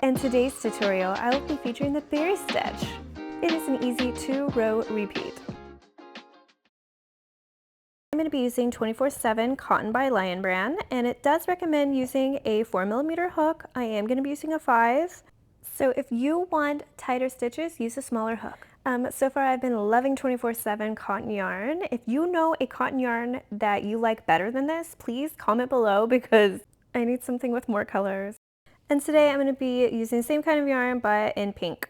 In today's tutorial, I will be featuring the berry stitch. It is an easy 2-row repeat. I'm going to be using 24/7 cotton by Lion Brand, and it does recommend using a 4mm hook. I am going to be using a 5. So if you want tighter stitches, use a smaller hook. So far I've been loving 24/7 cotton yarn. If you know a cotton yarn that you like better than this, please comment below because I need something with more colors. And today I'm going to be using the same kind of yarn but in pink.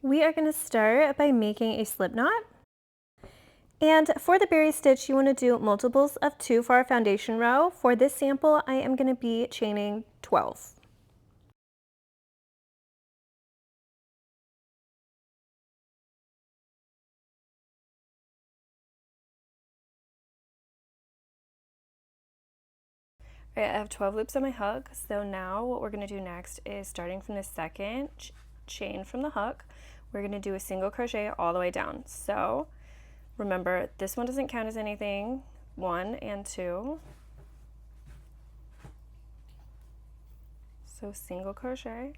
We are going to start by making a slip knot. And for the berry stitch, you want to do multiples of 2 for our foundation row. For this sample, I am going to be chaining 12. All right, I have 12 loops on my hook, so now what we're going to do next is starting from the second chain from the hook, we're going to do a single crochet all the way down. So remember, this one doesn't count as anything, 1 and 2. So single crochet.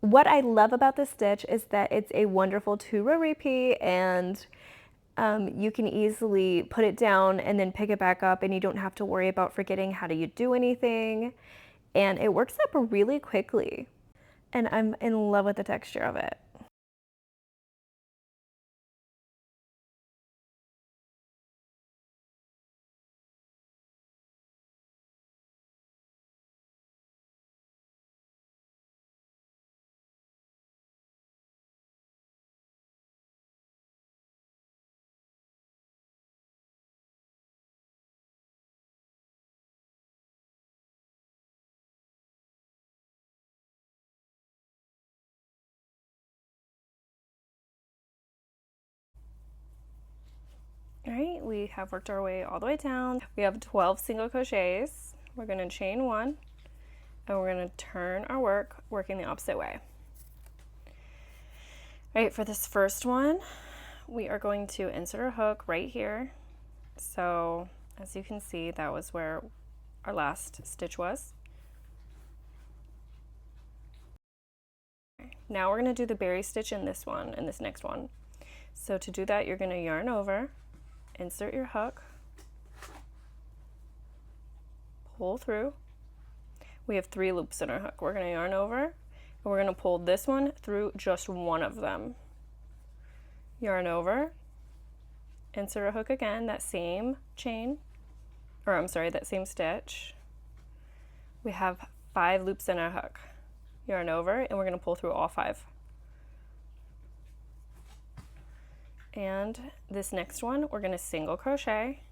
What I love about this stitch is that it's a wonderful 2-row repeat, and you can easily put it down and then pick it back up, and you don't have to worry about forgetting how do you do anything, and it works up really quickly, and I'm in love with the texture of it. All right, we have worked our way all the way down. We have 12 single crochets. We're going to chain 1, and we're going to turn our work, working the opposite way. All right, for this first one, we are going to insert our hook right here. So as you can see, that was where our last stitch was. Now we're going to do the berry stitch in this one and this next one. So to do that, you're going to yarn over, insert your hook, pull through. We have 3 loops in our hook. We're going to yarn over, and we're going to pull this one through just one of them. Yarn over, insert a hook again, that same chain, or I'm sorry, that same stitch. We have 5 loops in our hook. Yarn over, and we're going to pull through all 5. And this next one, we're going to single crochet.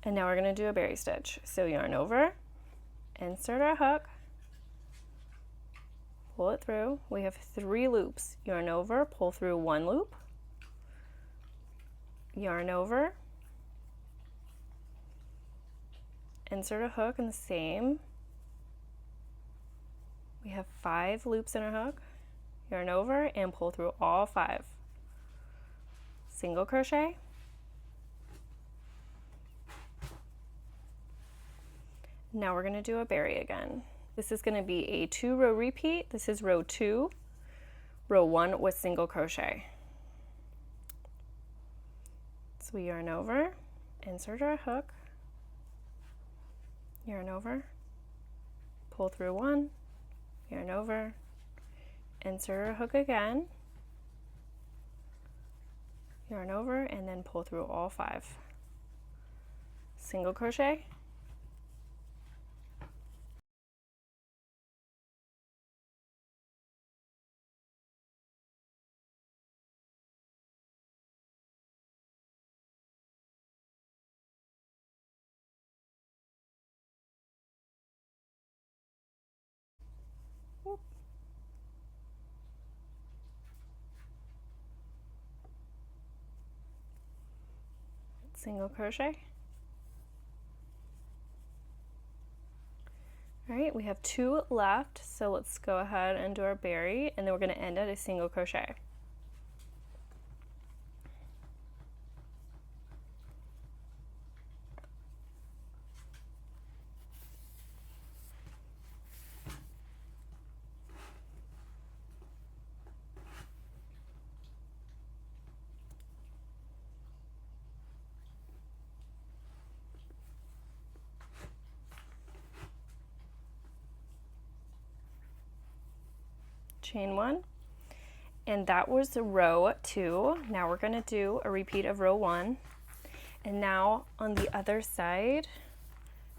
And now we're going to do a berry stitch. So yarn over, insert our hook, pull it through. We have 3 loops. Yarn over, pull through 1 loop, yarn over, insert a hook in the same. We have 5 loops in our hook, yarn over, and pull through all 5. Single crochet. Now we're going to do a berry again. This is going to be a 2-row repeat. This is row 2, row 1 with single crochet. So we yarn over, insert our hook, yarn over, pull through 1, yarn over, insert our hook again, yarn over, and then pull through all 5. Single crochet. Single crochet. All right, we have 2 left, so let's go ahead and do our berry, and then we're going to end at a single crochet. chain 1, and that was row 2. Now we're going to do a repeat of row 1, and now on the other side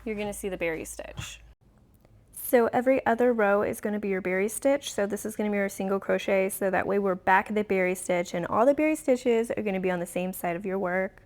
you're going to see the berry stitch. So every other row is going to be your berry stitch, so this is going to be our single crochet, so that way we're back at the berry stitch and all the berry stitches are going to be on the same side of your work.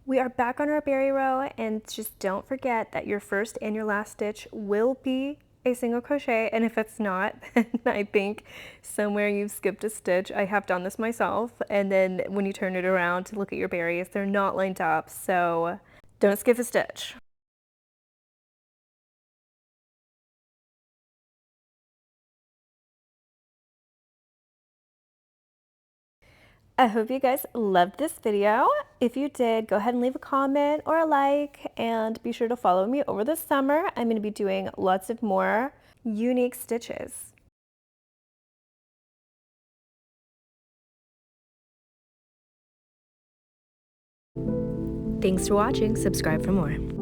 We are back on our berry row, and just don't forget that your first and your last stitch will be a single crochet, and if it's not, then I think somewhere you've skipped a stitch. I have done this myself, and then when you turn it around to look at your berries, they're not lined up, so don't skip a stitch. I hope you guys loved this video. If you did, go ahead and leave a comment or a like, and be sure to follow me over the summer. I'm going to be doing lots of more unique stitches. Thanks for watching. Subscribe for more.